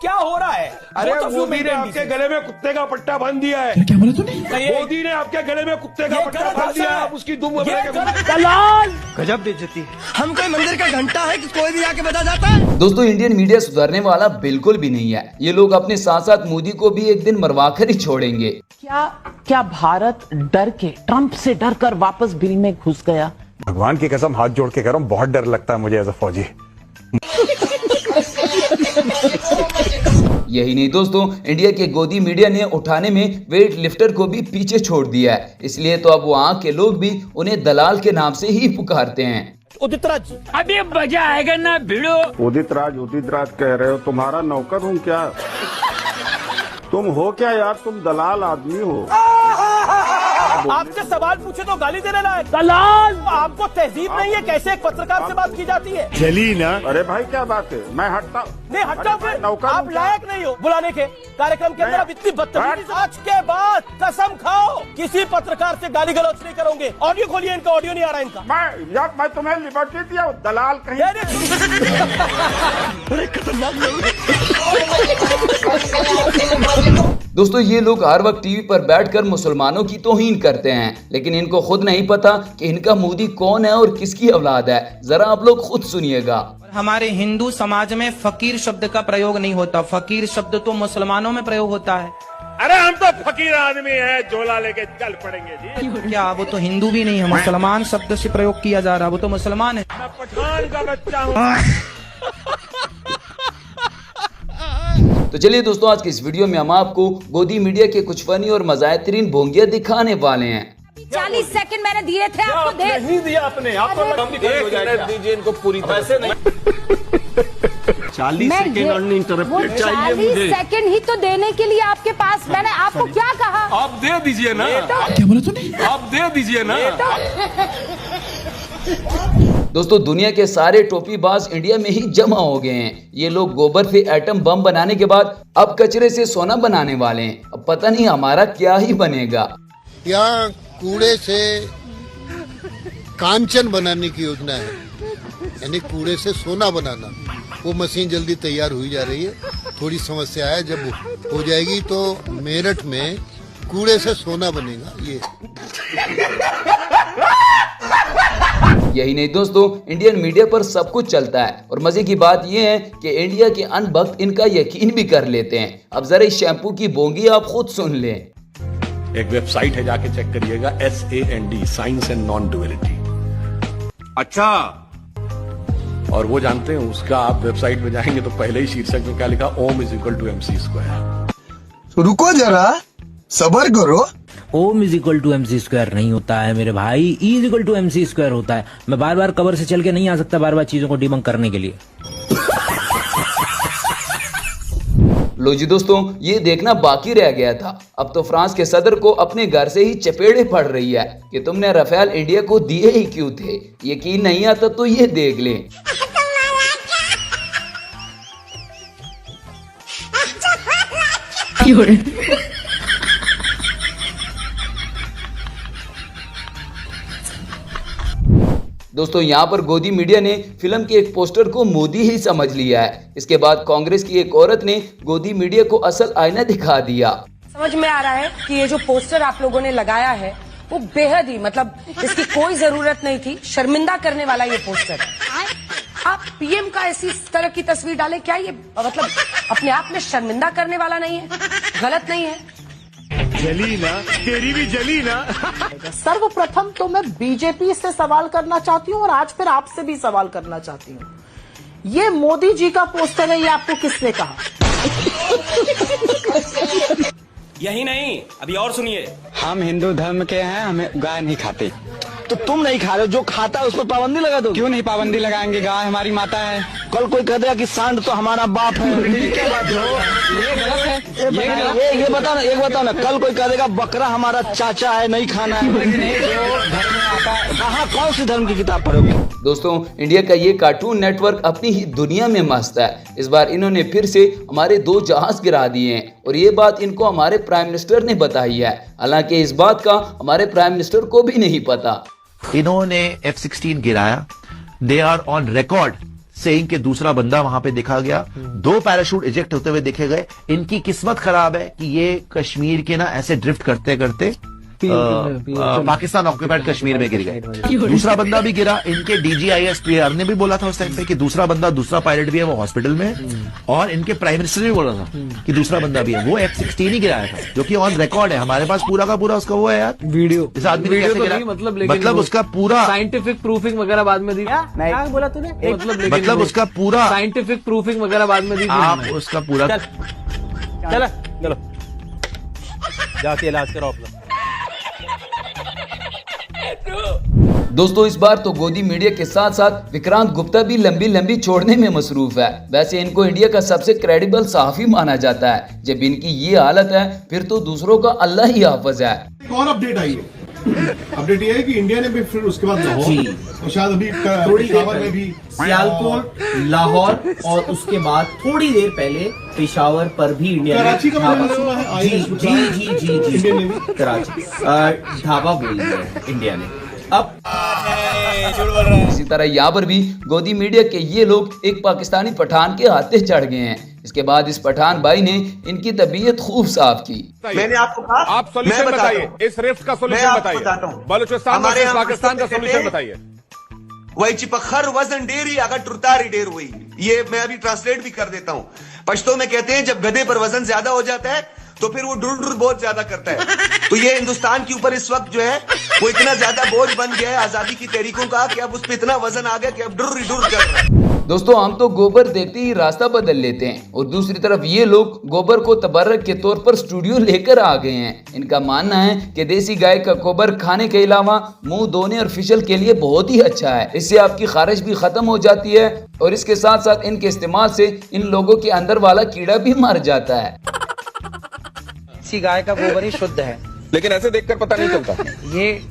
क्या हो रहा है? अरे मोदी ने आपके गले में कुत्ते का पट्टा बांध दिया है। क्या बोला तूने? मोदी ने आपके गले में कुत्ते का पट्टा बांध दिया है। आप उसकी दुम गजब बेइज्जती। हम कोई मंदिर का घंटा है कि कोई भी आके बता जाता है? दोस्तों, इंडियन मीडिया सुधरने वाला बिल्कुल भी नहीं है। ये लोग अपने साथ साथ मोदी को भी एक दिन मरवाकर ही छोड़ेंगे। क्या भारत डर के, ट्रंप से डर कर वापस बिल में घुस गया? भगवान की कसम हाथ जोड़ के कह रहा हूँ, बहुत डर लगता है मुझे एज अ फौजी। यही नहीं दोस्तों, इंडिया के गोदी मीडिया ने उठाने में वेट लिफ्टर को भी पीछे छोड़ दिया है। इसलिए तो अब वहाँ के लोग भी उन्हें दलाल के नाम से ही पुकारते हैं। उदित राज जी, अभी मजा आएगा ना भिड़ो। उदित राज कह रहे हो? तुम्हारा नौकर हूँ क्या? तुम हो क्या यार? तुम दलाल आदमी हो। आपसे सवाल पूछे तो गाली देने लायक दलाल। आपको तहजीब नहीं है? कैसे एक पत्रकार से बात की जाती है? चली ना। अरे भाई क्या बात है, मैं हटता नहीं हटता फिर नौकर आप लायक नहीं हो बुलाने के कार्यक्रम के अंदर। आप इतनी बदतमीजी, आज के बाद कसम खाओ किसी पत्रकार से गाली गलौज नहीं करोगे। ऑडियो खोलिए इनका, ऑडियो नहीं आ रहा इनका। मैं तुम्हें लिबर्टी दिया, दलाल कहीं। दोस्तों, ये लोग हर वक्त टीवी पर बैठकर मुसलमानों की तौहीन करते हैं, लेकिन इनको खुद नहीं पता कि इनका मोदी कौन है और किसकी औलाद है। जरा आप लोग खुद सुनिएगा। हमारे हिंदू समाज में फकीर शब्द का प्रयोग नहीं होता। फकीर शब्द तो मुसलमानों में प्रयोग होता है। अरे हम तो फकीर आदमी है, झोला लेके चल पड़ेंगे जी। क्या वो तो हिंदू भी नहीं है, मुसलमान शब्द से प्रयोग किया जा रहा है। वो तो मुसलमान है। मैं पठान का बच्चा हूँ। तो चलिए दोस्तों, आज की इस वीडियो में हम आपको गोदी मीडिया के कुछ फनी और मज़ाहिरीन भोंगिया दिखाने वाले हैं। 40 सेकंड मैंने दिए थे आपको, दे नहीं दिया आपने। आपको दीजिए इनको पूरी तरह से नहीं। 40 सेकंड अनइंटरप्टेड चाहिए मुझे। 40 सेकंड ही तो देने के लिए आपके पास। मैंने आपको क्या कहा? आप दे दीजिए ना। क्या बोला तूने? आप दे दीजिए ना। दोस्तों, दुनिया के सारे टोपीबाज इंडिया में ही जमा हो गए हैं। ये लोग गोबर से एटम बम बनाने के बाद अब कचरे से सोना बनाने वाले हैं। अब पता नहीं हमारा क्या ही बनेगा। यहाँ कूड़े से कांचन बनाने की योजना है, यानी कूड़े से सोना बनाना। वो मशीन जल्दी तैयार हुई जा रही है। थोड़ी समस्या है, जब हो जाएगी तो मेरठ में कूड़े से सोना बनेगा। यही नहीं दोस्तों, इंडियन मीडिया पर सब कुछ चलता है और मजे की बात यह है कि इंडिया के अनभक्त इनका यकीन भी कर लेते हैं। अब जरा इस शैम्पू की बोंगी आप खुद सुन लें। एक वेबसाइट है, जाके चेक करिएगा, SAND, science and non duality. अच्छा, और वो जानते हैं उसका, आप वेबसाइट में जाएंगे तो पहले ही शीर्षक में क्या लिखा, ओम इज इक्वल टू MC²। रुको जरा, सबर करो। ओम इज इक्वल टू MC² नहीं होता है मेरे भाई, E is equal to MC² होता है। मैं बार बार कवर से चल के नहीं आ सकता बार बार चीजों को डिबंक करने के लिए। लो जी दोस्तों, ये देखना बाकी रह गया था। अब तो फ्रांस के सदर को अपने घर से ही चपेड़े पड़ रही है कि तुमने राफेल इंडिया को दिए ही क्यों थे। यकीन नहीं आता तो ये देख लें। दोस्तों, यहाँ पर गोदी मीडिया ने फिल्म के एक पोस्टर को मोदी ही समझ लिया है। इसके बाद कांग्रेस की एक औरत ने गोदी मीडिया को असल आईना दिखा दिया। समझ में आ रहा है कि ये जो पोस्टर आप लोगों ने लगाया है वो बेहद ही, मतलब इसकी कोई जरूरत नहीं थी। शर्मिंदा करने वाला ये पोस्टर। आप PM का ऐसी तरह की तस्वीर डालें, क्या ये मतलब अपने आप में शर्मिंदा करने वाला नहीं है? गलत नहीं है? जली ना, तेरी भी जली ना। सर्वप्रथम तो मैं बीजेपी से सवाल करना चाहती हूँ और आज फिर आपसे भी सवाल करना चाहती हूँ। ये मोदी जी का पोस्टर है, ये आपको किसने कहा? यही नहीं, अभी और सुनिए। हम हिंदू धर्म के हैं, हमें गाय नहीं खाते। तो तुम नहीं खा रहे हो, जो खाता है उस पर पाबंदी लगा दो। क्यों नहीं पाबंदी लगाएंगे? गाय हमारी माता है। कल कोई कह देगा कि सांड तो हमारा बाप है। क्या बात है? ये गलत है। ये बताओ ना, एक बताओ ना, कल कोई कह देगा बकरा हमारा चाचा है, नहीं खाना है। धर्म में आता है। कहाँ, कौन सी धर्म की किताब पढ़ोगे? दोस्तों, इंडिया का ये कार्टून नेटवर्क अपनी ही दुनिया में मस्त है। इस बार इन्होंने फिर से हमारे 2 जहाज गिरा दिए हैं और ये बात इनको हमारे प्राइम मिनिस्टर ने बताई है। हालांकि इस बात का हमारे प्राइम मिनिस्टर को भी नहीं पता। इन्होंने F-16 गिराया। They are on record saying कि दूसरा बंदा वहां पे देखा गया, 2 पैराशूट इजेक्ट होते हुए देखे गए। इनकी किस्मत खराब है कि ये कश्मीर के ना ऐसे ड्रिफ्ट करते करते पाकिस्तान ऑक्यूपाइड कश्मीर में गिर गए। दूसरा बंदा भी गिरा। इनके DGIS PR ने भी बोला था उस टाइम पे कि दूसरा बंदा, दूसरा पायलट भी है, वो हॉस्पिटल में है। और इनके प्राइम मिनिस्टर ने भी बोला था कि दूसरा बंदा भी है। वो F-16 ही गिराया था, जो कि ऑन रिकॉर्ड है हमारे पास पूरा का पूरा उसका वो है यार वीडियो। इस आदमी ने कैसे गिराया, मतलब उसका पूरा साइंटिफिक प्रूफिंग वगैरह बाद में दी। क्या बोला तूने? मतलब उसका पूरा साइंटिफिक प्रूफिंग वगैरह बाद में दी। आप उसका पूरा चलो चलो जाके इलाज करो अपना। दोस्तों इस बार तो गोदी मीडिया के साथ साथ विक्रांत गुप्ता भी लंबी लंबी छोड़ने में मसरूफ है। वैसे इनको इंडिया का सबसे क्रेडिबल सहाफी माना जाता है। जब इनकी ये हालत है फिर तो दूसरों का अल्लाह ही हाफिज है। और अपडेट आई है, अपडेट ये है कि इंडिया ने भी फिर उसके बाद लाहौर और शायद अभी पेशावर में भी, सियालकोट, लाहौर और उसके बाद थोड़ी देर पहले पेशावर पर भी इंडिया ने कराची का मैंने सुना है आई है जी इंडियन नेवी कराची ढाबा बोल दिया है इंडिया ने। अब इसी तरह यहाँ पर भी गोदी मीडिया के ये लोग एक पाकिस्तानी पठान के हाथे चढ़ गए हैं। इसके बाद इस पठान भाई ने इनकी तबीयत खूब साफ की। मैंने आपको कहा आप सोल्यूशन बताइए, इस रिफ्ट का सोल्यूशन बताइए, बलूचिस्तान वर्सेस पाकिस्तान का सोल्यूशन बताइए। वही चिपखर वजन डेरी अगर टुरतारी डेर हुई, ये मैं अभी ट्रांसलेट भी कर देता हूँ। पश्तो में कहते हैं जब गधे पर वजन ज्यादा हो जाता है तो फिर वो डुर डुर बहुत ज्यादा करता है। तो ये हिंदुस्तान के ऊपर इस वक्त जो है वो इतना ज्यादा बोझ बन गया है आजादी की तहरीकों का कि अब उस पर इतना वजन आ गया कि अब डुर डुर कर रहा है। दोस्तों हम तो गोबर देखते ही रास्ता बदल लेते हैं और दूसरी तरफ ये लोग गोबर को तबर्रक के तौर पर स्टूडियो लेकर आ गए हैं। इनका मानना है कि देसी गाय का गोबर खाने के अलावा मुंह धोने और फिशल के लिए बहुत ही अच्छा है। इससे आपकी खारिश भी खत्म हो जाती है और इसके साथ साथ इनके इस्तेमाल से इन लोगों के अंदर वाला कीड़ा भी मर जाता है। गाय का गोबर ही शुद्ध है, लेकिन ऐसे देखकर पता नहीं चलता। ये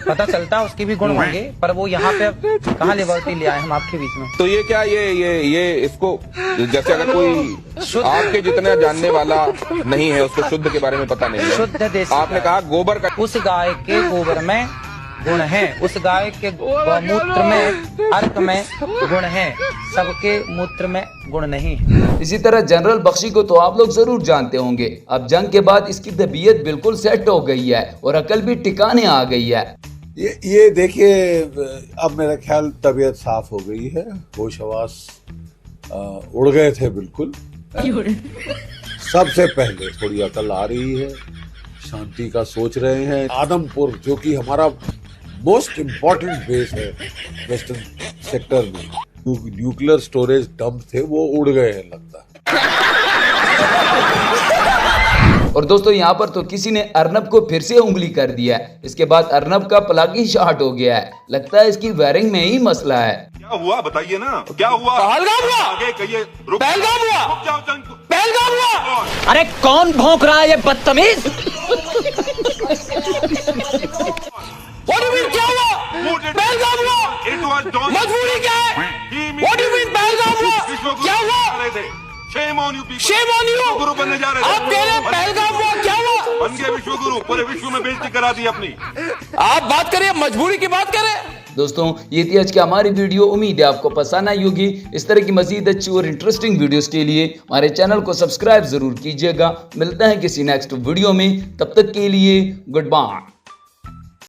पता चलता उसके भी गुण होंगे, पर वो यहाँ पे कहाँ लिबर्टी ले आए हम आपके बीच में। तो ये क्या ये इसको जैसे अगर कोई आपके जितना जानने वाला नहीं है उसको शुद्ध के बारे में पता नहीं है। शुद्ध देसी आपने कहा गोबर का, उस गाय के गोबर में गुण है, उस गाय के मूत्र में अर्क में गुण है, सबके मूत्र में गुण नहीं है। इसी तरह जनरल बख्शी को तो आप लोग जरूर जानते होंगे। अब जंग के बाद इसकी तबीयत बिल्कुल सेट हो गई है और अकल भी टिकाने आ गई है। ये देखिए अब मेरा ख्याल तबीयत साफ हो गई है, होश हवास उड़ गए थे बिल्कुल। सबसे पहले थोड़ी अकल आ रही है, शांति का सोच रहे हैं। आदमपुर जो कि हमारा मोस्ट इम्पोर्टेंट बेस है वेस्टर्न सेक्टर में, न्यूक्लियर स्टोरेज डंप थे वो उड़ गए हैं लगता है। और दोस्तों यहाँ पर तो किसी ने अर्नब को फिर से उंगली कर दिया है। इसके बाद अर्नब का प्लग ही शॉर्ट हो गया है। लगता है इसकी वायरिंग में ही मसला है। क्या हुआ बताइए ना, क्या हुआ? पहलगाम हुआ, आगे कहिए। पहलगाम हुआ, पहलगाम हुआ। अरे कौन भौंक रहा है ये बदतमीज? What do you mean क्या हुआ? पहलगाम हुआ। मजबूरी क्या है? What do you mean Pahalgam हुआ? क्या हुआ? Shame on you people. Shame on you. गुरु बनने जा रहे थे। आप कह रहे हैं पहलगाम हुआ, क्या हुआ? बन गए विश्व गुरु, पूरे विश्व में बेइज्जती करा दी अपनी। आप बात करिए, मजबूरी की बात करें। दोस्तों ये थी आज की हमारी वीडियो। उम्मीद है आपको पसंद आई होगी। इस तरह की मजीद अच्छी और इंटरेस्टिंग वीडियोस के लिए हमारे चैनल को सब्सक्राइब जरूर कीजिएगा। मिलते हैं किसी नेक्स्ट वीडियो में, तब तक के लिए गुड बाय।